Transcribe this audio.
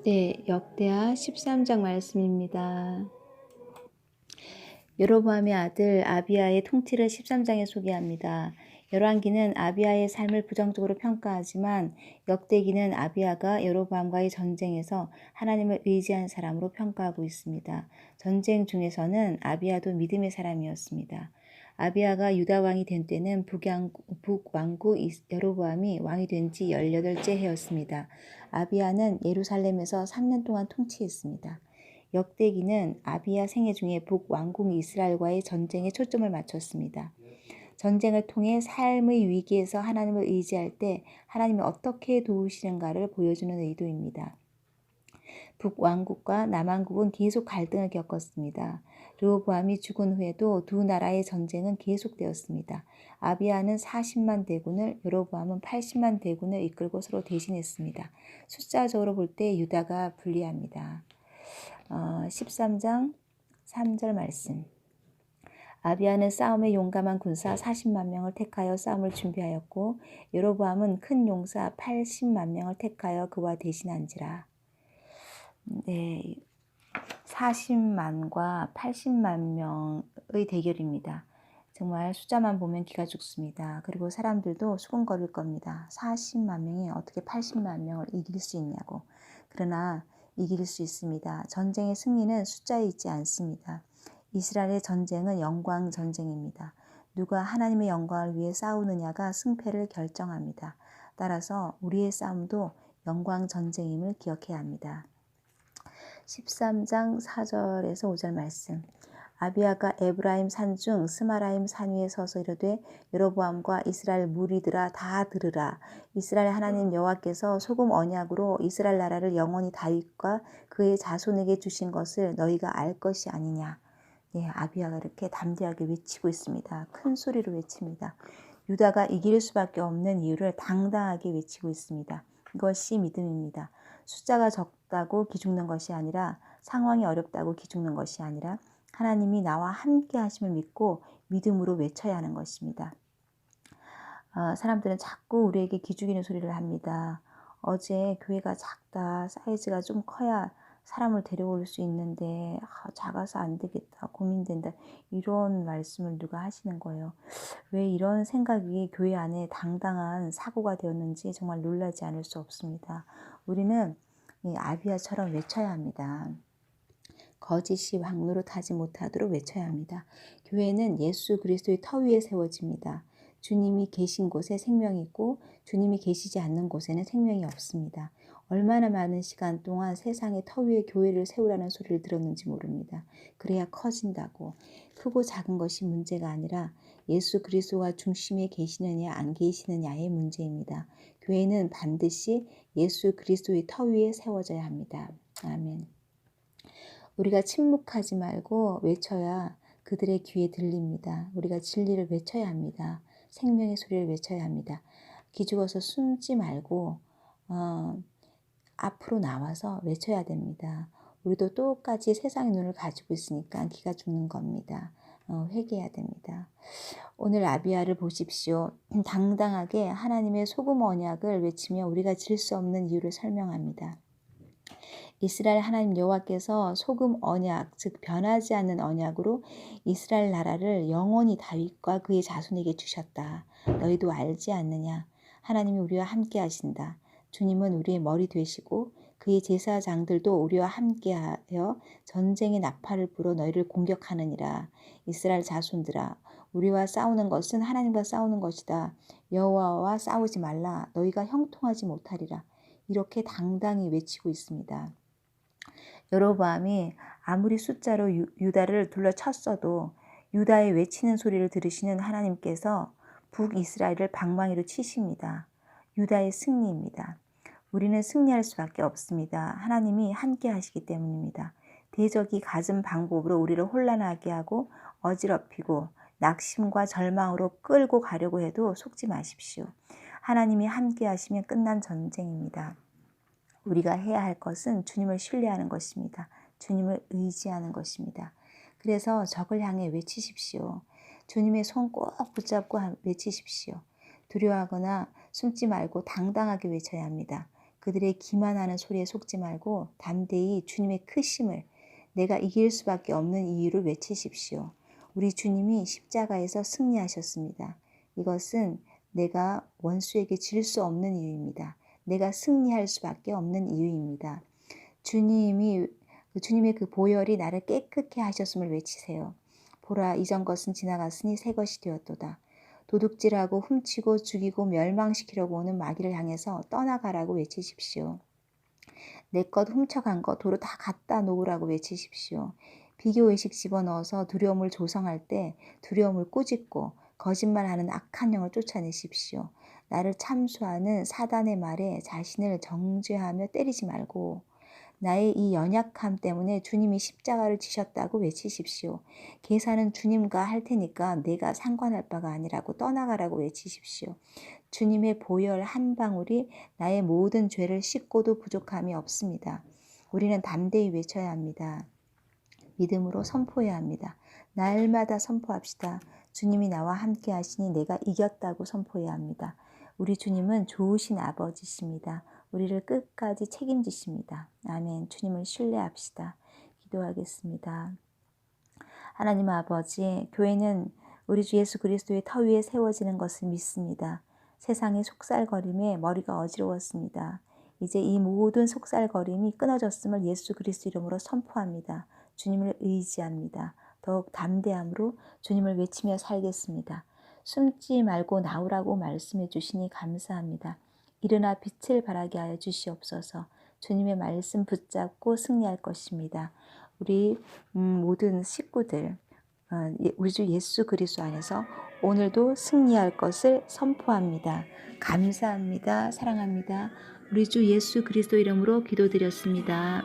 네, 역대하 13장 말씀입니다. 여로보암의 아들 아비야의 통치를 13장에 소개합니다. 열왕기는 아비야의 삶을 부정적으로 평가하지만 역대기는 아비야가 여로보암과의 전쟁에서 하나님을 의지한 사람으로 평가하고 있습니다. 전쟁 중에서는 아비야도 믿음의 사람이었습니다. 아비야가 유다 왕이 된 때는 북왕국 여로보암이 왕이 된 지 18째 해였습니다. 아비야는 예루살렘에서 3년 동안 통치했습니다. 역대기는 아비야 생애 중에 북왕국 이스라엘과의 전쟁에 초점을 맞췄습니다. 전쟁을 통해 삶의 위기에서 하나님을 의지할 때 하나님이 어떻게 도우시는가를 보여주는 의도입니다. 북왕국과 남왕국은 계속 갈등을 겪었습니다. 르호보암이 죽은 후에도 두 나라의 전쟁은 계속되었습니다. 아비야는 40만 대군을, 여로보암은 80만 대군을 이끌고 서로 대신했습니다. 숫자적으로 볼 때 유다가 불리합니다. 13장 3절 말씀. 아비야는 싸움에 용감한 군사 40만 명을 택하여 싸움을 준비하였고 여로보암은 큰 용사 80만 명을 택하여 그와 대신한지라. 네, 40만과 80만 명의 대결입니다. 정말 숫자만 보면 기가 죽습니다. 그리고 사람들도 수군거릴 겁니다. 40만 명이 어떻게 80만 명을 이길 수 있냐고. 그러나 이길 수 있습니다. 전쟁의 승리는 숫자에 있지 않습니다. 이스라엘의 전쟁은 영광 전쟁입니다. 누가 하나님의 영광을 위해 싸우느냐가 승패를 결정합니다. 따라서 우리의 싸움도 영광 전쟁임을 기억해야 합니다. 13장 4절에서 5절 말씀. 아비야가 에브라임 산 중 스마라임 산 위에 서서 이르되 여로보암과 이스라엘 무리들아 다 들으라. 이스라엘 하나님 여호와께서 소금 언약으로 이스라엘 나라를 영원히 다윗과 그의 자손에게 주신 것을 너희가 알 것이 아니냐. 네, 아비야가 이렇게 담대하게 외치고 있습니다. 큰 소리로 외칩니다. 유다가 이길 수밖에 없는 이유를 당당하게 외치고 있습니다. 이것이 믿음입니다. 숫자가 적다고 기죽는 것이 아니라 상황이 어렵다고 기죽는 것이 아니라 하나님이 나와 함께 하심을 믿고 믿음으로 외쳐야 하는 것입니다. 사람들은 자꾸 우리에게 기죽이는 소리를 합니다. 어제 교회가 작다, 사이즈가 좀 커야 사람을 데려올 수 있는데 작아서 안 되겠다, 고민된다, 이런 말씀을 누가 하시는 거예요. 왜 이런 생각이 교회 안에 당당한 사고가 되었는지 정말 놀라지 않을 수 없습니다. 우리는 아비야처럼 외쳐야 합니다. 거짓이 왕 노릇하지 못하도록 외쳐야 합니다. 교회는 예수 그리스도의 터 위에 세워집니다. 주님이 계신 곳에 생명이 있고 주님이 계시지 않는 곳에는 생명이 없습니다. 얼마나 많은 시간 동안 세상의 터 위에 교회를 세우라는 소리를 들었는지 모릅니다. 그래야 커진다고. 크고 작은 것이 문제가 아니라 예수 그리스도가 중심에 계시느냐 안 계시느냐의 문제입니다. 교회는 반드시 예수 그리스도의 터 위에 세워져야 합니다. 아멘. 우리가 침묵하지 말고 외쳐야 그들의 귀에 들립니다. 우리가 진리를 외쳐야 합니다. 생명의 소리를 외쳐야 합니다. 기죽어서 숨지 말고 앞으로 나와서 외쳐야 됩니다. 우리도 똑같이 세상의 눈을 가지고 있으니까 기가 죽는 겁니다. 회개해야 됩니다. 오늘 아비야를 보십시오. 당당하게 하나님의 소금 언약을 외치며 우리가 질 수 없는 이유를 설명합니다. 이스라엘 하나님 여호와께서 소금 언약, 즉 변하지 않는 언약으로 이스라엘 나라를 영원히 다윗과 그의 자손에게 주셨다. 너희도 알지 않느냐? 하나님이 우리와 함께 하신다. 주님은 우리의 머리 되시고 그의 제사장들도 우리와 함께하여 전쟁의 나팔을 불어 너희를 공격하느니라. 이스라엘 자손들아, 우리와 싸우는 것은 하나님과 싸우는 것이다. 여호와와 싸우지 말라. 너희가 형통하지 못하리라. 이렇게 당당히 외치고 있습니다. 여로보암이 아무리 숫자로 유다를 둘러쳤어도 유다의 외치는 소리를 들으시는 하나님께서 북이스라엘을 방망이로 치십니다. 유다의 승리입니다. 우리는 승리할 수밖에 없습니다. 하나님이 함께 하시기 때문입니다. 대적이 갖은 방법으로 우리를 혼란하게 하고 어지럽히고 낙심과 절망으로 끌고 가려고 해도 속지 마십시오. 하나님이 함께 하시면 끝난 전쟁입니다. 우리가 해야 할 것은 주님을 신뢰하는 것입니다. 주님을 의지하는 것입니다. 그래서 적을 향해 외치십시오. 주님의 손 꼭 붙잡고 외치십시오. 두려워하거나 숨지 말고 당당하게 외쳐야 합니다. 그들의 기만하는 소리에 속지 말고 담대히 주님의 크심을, 내가 이길 수밖에 없는 이유를 외치십시오. 우리 주님이 십자가에서 승리하셨습니다. 이것은 내가 원수에게 질 수 없는 이유입니다. 내가 승리할 수밖에 없는 이유입니다. 주님의 그 보혈이 나를 깨끗게 하셨음을 외치세요. 보라, 이전 것은 지나갔으니 새 것이 되었도다. 도둑질하고 훔치고 죽이고 멸망시키려고 오는 마귀를 향해서 떠나가라고 외치십시오. 내 것 훔쳐간 거 도로 다 갖다 놓으라고 외치십시오. 비교의식 집어넣어서 두려움을 조성할 때 두려움을 꾸짖고 거짓말하는 악한 영을 쫓아내십시오. 나를 참수하는 사단의 말에 자신을 정죄하며 때리지 말고 나의 이 연약함 때문에 주님이 십자가를 지셨다고 외치십시오. 계산은 주님과 할 테니까 내가 상관할 바가 아니라고 떠나가라고 외치십시오. 주님의 보혈 한 방울이 나의 모든 죄를 씻고도 부족함이 없습니다. 우리는 담대히 외쳐야 합니다. 믿음으로 선포해야 합니다. 날마다 선포합시다. 주님이 나와 함께 하시니 내가 이겼다고 선포해야 합니다. 우리 주님은 좋으신 아버지십니다. 우리를 끝까지 책임지십니다. 아멘. 주님을 신뢰합시다. 기도하겠습니다. 하나님 아버지, 교회는 우리 주 예수 그리스도의 터 위에 세워지는 것을 믿습니다. 세상의 속살거림에 머리가 어지러웠습니다. 이제 이 모든 속살거림이 끊어졌음을 예수 그리스도 이름으로 선포합니다. 주님을 의지합니다. 더욱 담대함으로 주님을 외치며 살겠습니다. 숨지 말고 나오라고 말씀해 주시니 감사합니다. 일어나 빛을 발하게 하여 주시옵소서. 주님의 말씀 붙잡고 승리할 것입니다. 우리 모든 식구들, 우리 주 예수 그리스도 안에서 오늘도 승리할 것을 선포합니다. 감사합니다. 사랑합니다. 우리 주 예수 그리스도 이름으로 기도드렸습니다.